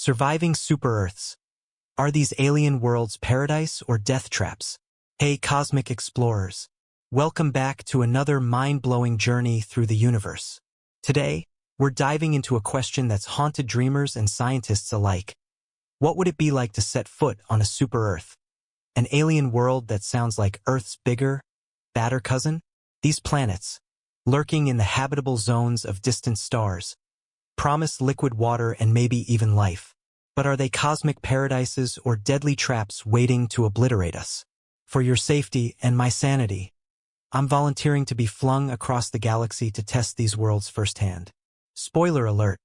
Surviving super-Earths. Are these alien worlds paradise or death traps? Hey, cosmic explorers. Welcome back to another mind-blowing journey through the universe. Today, we're diving into a question that's haunted dreamers and scientists alike. What would it be like to set foot on a super-Earth? An alien world that sounds like Earth's bigger, badder cousin? These planets, lurking in the habitable zones of distant stars, promise liquid water and maybe even life. But are they cosmic paradises or deadly traps waiting to obliterate us? For your safety and my sanity, I'm volunteering to be flung across the galaxy to test these worlds firsthand. Spoiler alert.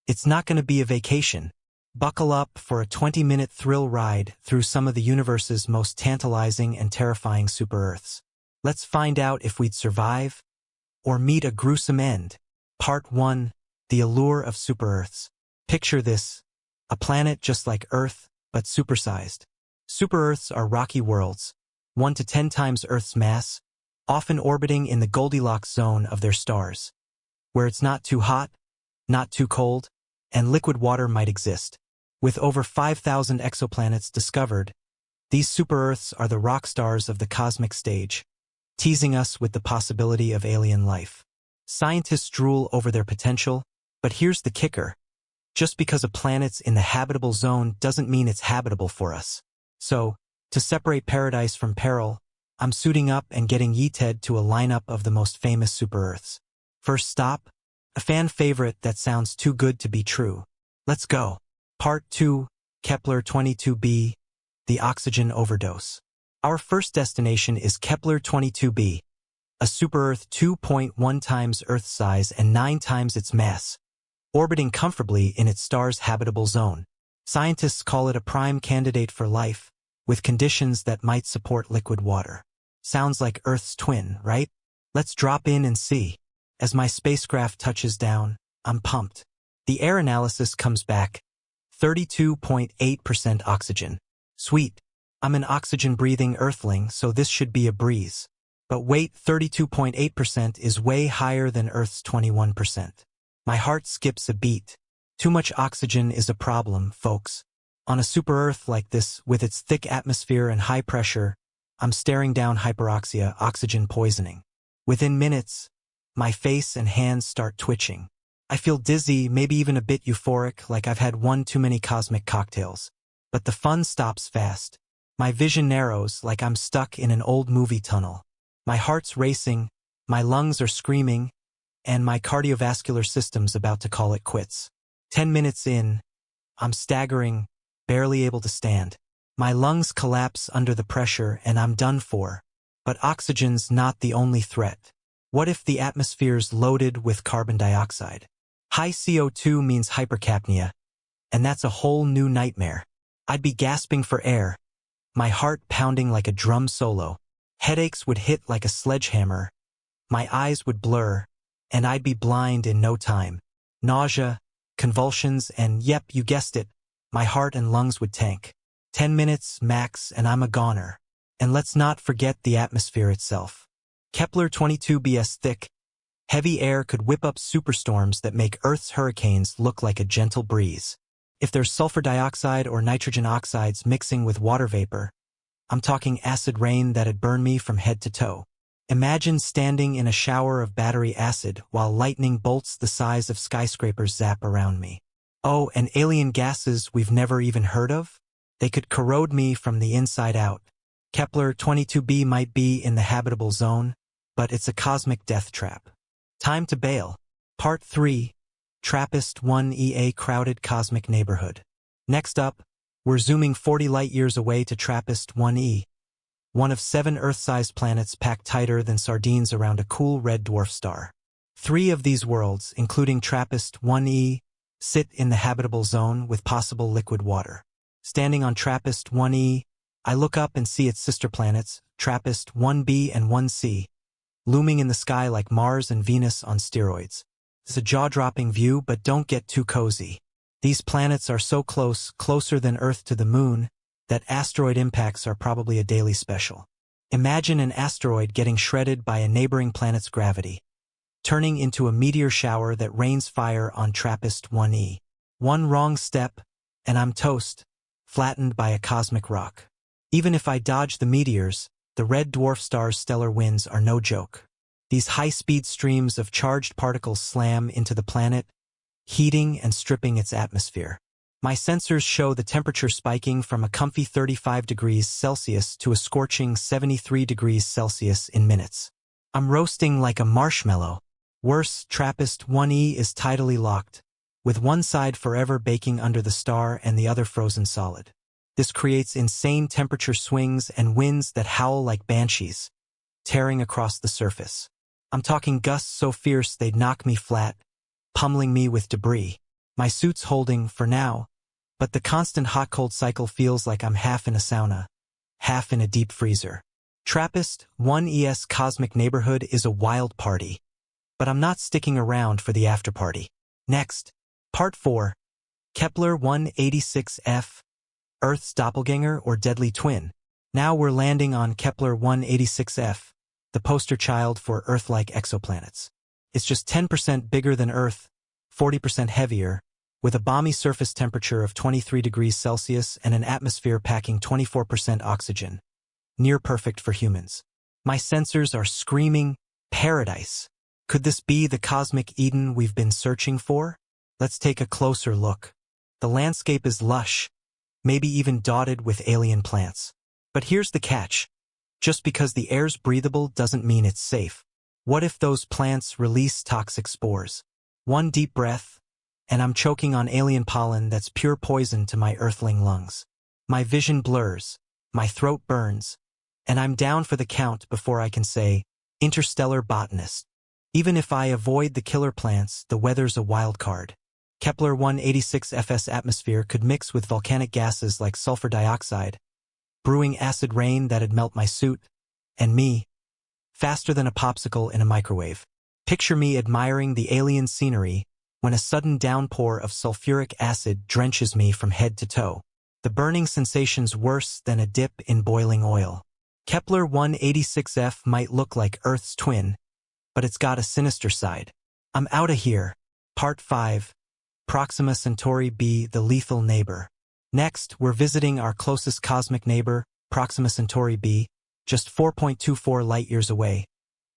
It's not going to be a vacation. Buckle up for a 20-minute thrill ride through some of the universe's most tantalizing and terrifying super-Earths. Let's find out if we'd survive or meet a gruesome end. Part 1. The Allure of Super-Earths. Picture this. A planet just like Earth, but supersized. Super-Earths are rocky worlds, 1 to 10 times Earth's mass, often orbiting in the Goldilocks zone of their stars, where it's not too hot, not too cold, and liquid water might exist. With over 5,000 exoplanets discovered, these super-Earths are the rock stars of the cosmic stage, teasing us with the possibility of alien life. Scientists drool over their potential, but here's the kicker. Just because a planet's in the habitable zone doesn't mean it's habitable for us. So, to separate paradise from peril, I'm suiting up and getting yeeted to a lineup of the most famous super-Earths. First stop, a fan favorite that sounds too good to be true. Let's go. Part 2, Kepler-22b, the oxygen overdose. Our first destination is Kepler-22b, a super-Earth 2.1 times Earth's size and 9 times its mass, orbiting comfortably in its star's habitable zone. Scientists call it a prime candidate for life, with conditions that might support liquid water. Sounds like Earth's twin, right? Let's drop in and see. As my spacecraft touches down, I'm pumped. The air analysis comes back. 32.8% oxygen. Sweet. I'm an oxygen-breathing Earthling, so this should be a breeze. But wait, 32.8% is way higher than Earth's 21%. My heart skips a beat. Too much oxygen is a problem, folks. On a super-Earth like this, with its thick atmosphere and high pressure, I'm staring down hyperoxia, oxygen poisoning. Within minutes, my face and hands start twitching. I feel dizzy, maybe even a bit euphoric, like I've had one too many cosmic cocktails. But the fun stops fast. My vision narrows like I'm stuck in an old movie tunnel. My heart's racing, my lungs are screaming, and my cardiovascular system's about to call it quits. 10 minutes in, I'm staggering, barely able to stand. My lungs collapse under the pressure and I'm done for. But oxygen's not the only threat. What if the atmosphere's loaded with carbon dioxide? High CO2 means hypercapnia, and that's a whole new nightmare. I'd be gasping for air, my heart pounding like a drum solo. Headaches would hit like a sledgehammer. My eyes would blur, and I'd be blind in no time. Nausea, convulsions, and yep, you guessed it, my heart and lungs would tank. 10 minutes max and I'm a goner. And let's not forget the atmosphere itself. Kepler-22b's thick, heavy air could whip up superstorms that make Earth's hurricanes look like a gentle breeze. If there's sulfur dioxide or nitrogen oxides mixing with water vapor, I'm talking acid rain that'd burn me from head to toe. Imagine standing in a shower of battery acid while lightning bolts the size of skyscrapers zap around me. Oh, and alien gases we've never even heard of? They could corrode me from the inside out. Kepler-22b might be in the habitable zone, but it's a cosmic death trap. Time to bail. Part 3. TRAPPIST-1e, a crowded cosmic neighborhood. Next up, we're zooming 40 light-years away to TRAPPIST-1e, one of 7 Earth-sized planets packed tighter than sardines around a cool red dwarf star. 3 of these worlds, including TRAPPIST-1e, sit in the habitable zone with possible liquid water. Standing on TRAPPIST-1e, I look up and see its sister planets, TRAPPIST-1b and 1c, looming in the sky like Mars and Venus on steroids. It's a jaw-dropping view, but don't get too cozy. These planets are so close, closer than Earth to the Moon, that asteroid impacts are probably a daily special. Imagine an asteroid getting shredded by a neighboring planet's gravity, turning into a meteor shower that rains fire on TRAPPIST-1e. One wrong step, and I'm toast, flattened by a cosmic rock. Even if I dodge the meteors, the red dwarf star's stellar winds are no joke. These high-speed streams of charged particles slam into the planet, heating and stripping its atmosphere. My sensors show the temperature spiking from a comfy 35 degrees Celsius to a scorching 73 degrees Celsius in minutes. I'm roasting like a marshmallow. Worse, TRAPPIST-1e is tidally locked, with one side forever baking under the star and the other frozen solid. This creates insane temperature swings and winds that howl like banshees, tearing across the surface. I'm talking gusts so fierce they'd knock me flat, pummeling me with debris. My suit's holding, for now, but the constant hot-cold cycle feels like I'm half in a sauna, half in a deep freezer. TRAPPIST-1e's cosmic neighborhood is a wild party, but I'm not sticking around for the after-party. Next, Part 4, Kepler-186f, Earth's doppelganger or deadly twin. Now we're landing on Kepler-186f, the poster child for Earth-like exoplanets. It's just 10% bigger than Earth, 40% heavier, with a balmy surface temperature of 23 degrees Celsius and an atmosphere packing 24% oxygen. Near perfect for humans. My sensors are screaming, paradise. Could this be the cosmic Eden we've been searching for? Let's take a closer look. The landscape is lush, maybe even dotted with alien plants. But here's the catch. Just because the air's breathable doesn't mean it's safe. What if those plants release toxic spores? One deep breath, and I'm choking on alien pollen that's pure poison to my earthling lungs. My vision blurs, my throat burns, and I'm down for the count before I can say, interstellar botanist. Even if I avoid the killer plants, the weather's a wild card. Kepler-186f's atmosphere could mix with volcanic gases like sulfur dioxide, brewing acid rain that'd melt my suit, and me, faster than a popsicle in a microwave. Picture me admiring the alien scenery when a sudden downpour of sulfuric acid drenches me from head to toe. The burning sensation's worse than a dip in boiling oil. Kepler-186f might look like Earth's twin, but it's got a sinister side. I'm outta here. Part 5. Proxima Centauri b, the lethal neighbor. Next, we're visiting our closest cosmic neighbor, Proxima Centauri b, just 4.24 light-years away,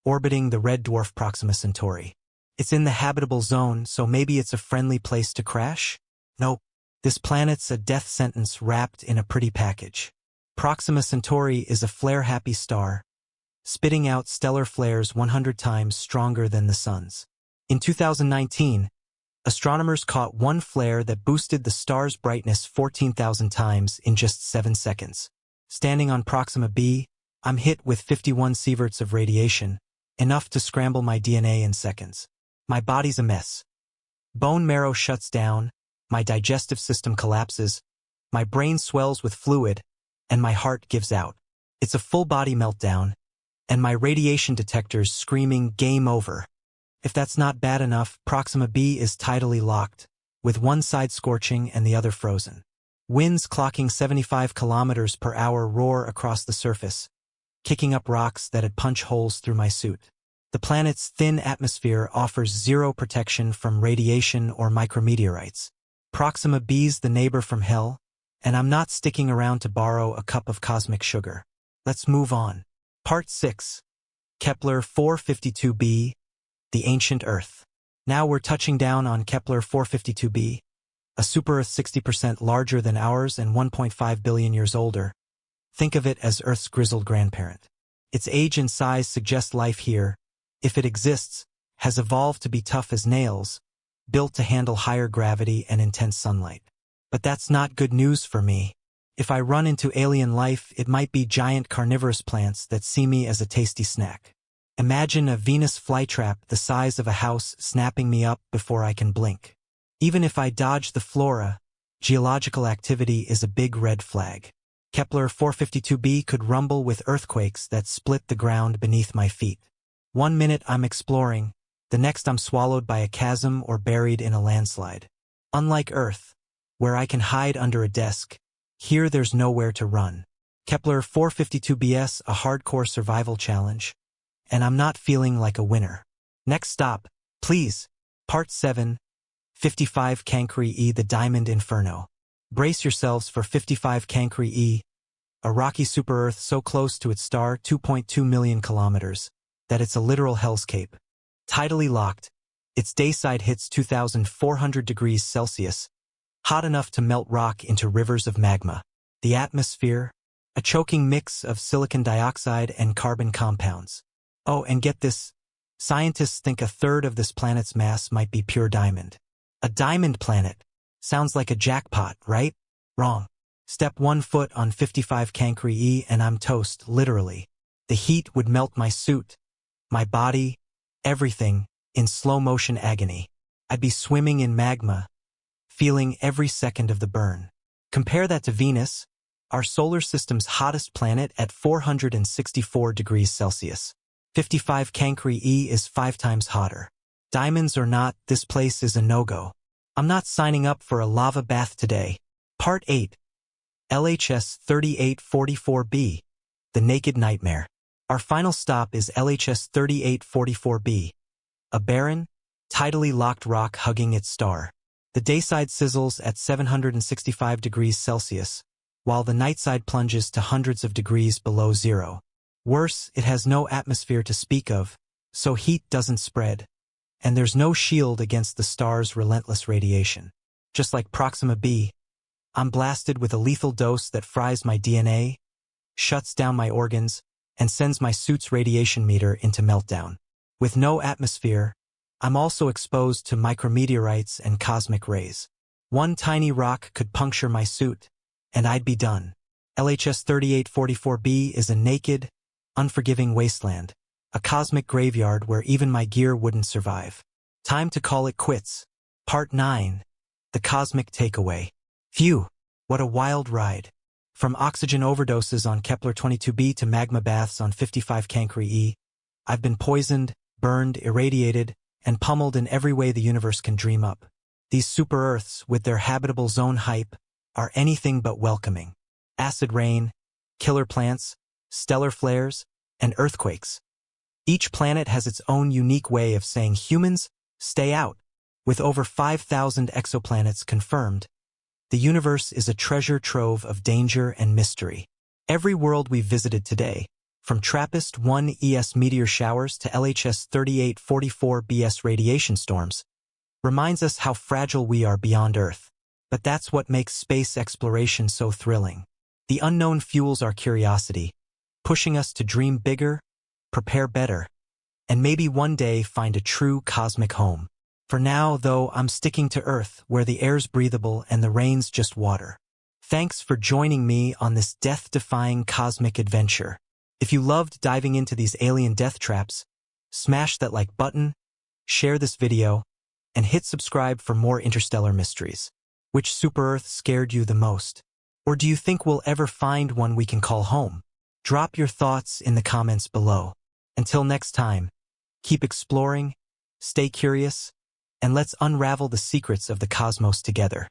orbiting the red dwarf Proxima Centauri. It's in the habitable zone, so maybe it's a friendly place to crash? Nope. This planet's a death sentence wrapped in a pretty package. Proxima Centauri is a flare-happy star, spitting out stellar flares 100 times stronger than the sun's. In 2019, astronomers caught one flare that boosted the star's brightness 14,000 times in just 7 seconds. Standing on Proxima b, I'm hit with 51 sieverts of radiation, enough to scramble my DNA in seconds. My body's a mess. Bone marrow shuts down, my digestive system collapses, my brain swells with fluid, and my heart gives out. It's a full-body meltdown, and my radiation detector's screaming game over. If that's not bad enough, Proxima b is tidally locked, with one side scorching and the other frozen. Winds clocking 75 kilometers per hour roar across the surface, kicking up rocks that'd punch holes through my suit. The planet's thin atmosphere offers zero protection from radiation or micrometeorites. Proxima b's the neighbor from hell, and I'm not sticking around to borrow a cup of cosmic sugar. Let's move on. Part 6. Kepler-452b, the ancient Earth. Now we're touching down on Kepler-452b, a super-Earth 60% larger than ours and 1.5 billion years older. Think of it as Earth's grizzled grandparent. Its age and size suggest life here, if it exists, has evolved to be tough as nails, built to handle higher gravity and intense sunlight. But that's not good news for me. If I run into alien life, it might be giant carnivorous plants that see me as a tasty snack. Imagine a Venus flytrap the size of a house snapping me up before I can blink. Even if I dodge the flora, geological activity is a big red flag. Kepler-452b could rumble with earthquakes that split the ground beneath my feet. 1 minute I'm exploring, the next I'm swallowed by a chasm or buried in a landslide. Unlike Earth, where I can hide under a desk, here there's nowhere to run. Kepler-452b's a hardcore survival challenge, and I'm not feeling like a winner. Next stop, please. Part 7, 55 Cancri e, the Diamond Inferno. Brace yourselves for 55 Cancri E, a rocky super-Earth so close to its star 2.2 million kilometers that it's a literal hellscape. Tidally locked, its dayside hits 2,400 degrees Celsius, hot enough to melt rock into rivers of magma. The atmosphere, a choking mix of silicon dioxide and carbon compounds. Oh, and get this, scientists think a third of this planet's mass might be pure diamond. A diamond planet. Sounds like a jackpot, right? Wrong. Step 1 foot on 55 Cancri E and I'm toast, literally. The heat would melt my suit, my body, everything, in slow-motion agony. I'd be swimming in magma, feeling every second of the burn. Compare that to Venus, our solar system's hottest planet at 464 degrees Celsius. 55 Cancri E is 5 times hotter. Diamonds or not, this place is a no-go. I'm not signing up for a lava bath today. Part 8. LHS 3844b. The Naked Nightmare. Our final stop is LHS 3844b. A barren, tidally locked rock hugging its star. The dayside sizzles at 765 degrees Celsius, while the nightside plunges to hundreds of degrees below zero. Worse, it has no atmosphere to speak of, so heat doesn't spread. And there's no shield against the star's relentless radiation. Just like Proxima b, I'm blasted with a lethal dose that fries my DNA, shuts down my organs, and sends my suit's radiation meter into meltdown. With no atmosphere, I'm also exposed to micrometeorites and cosmic rays. One tiny rock could puncture my suit, and I'd be done. LHS 3844b is a naked, unforgiving wasteland. A cosmic graveyard where even my gear wouldn't survive. Time to call it quits. Part 9. The Cosmic Takeaway. Phew, what a wild ride. From oxygen overdoses on Kepler-22b to magma baths on 55 Cancri E, I've been poisoned, burned, irradiated, and pummeled in every way the universe can dream up. These super-Earths, with their habitable zone hype, are anything but welcoming. Acid rain, killer plants, stellar flares, and earthquakes. Each planet has its own unique way of saying humans, stay out. With over 5,000 exoplanets confirmed, the universe is a treasure trove of danger and mystery. Every world we've visited today, from TRAPPIST-1 ES meteor showers to LHS 3844 BS radiation storms, reminds us how fragile we are beyond Earth. But that's what makes space exploration so thrilling. The unknown fuels our curiosity, pushing us to dream bigger, prepare better, and maybe one day find a true cosmic home. For now, though, I'm sticking to Earth, where the air's breathable and the rain's just water. Thanks for joining me on this death-defying cosmic adventure. If you loved diving into these alien death traps, smash that like button, share this video, and hit subscribe for more interstellar mysteries. Which super-Earth scared you the most? Or do you think we'll ever find one we can call home? Drop your thoughts in the comments below. Until next time, keep exploring, stay curious, and let's unravel the secrets of the cosmos together.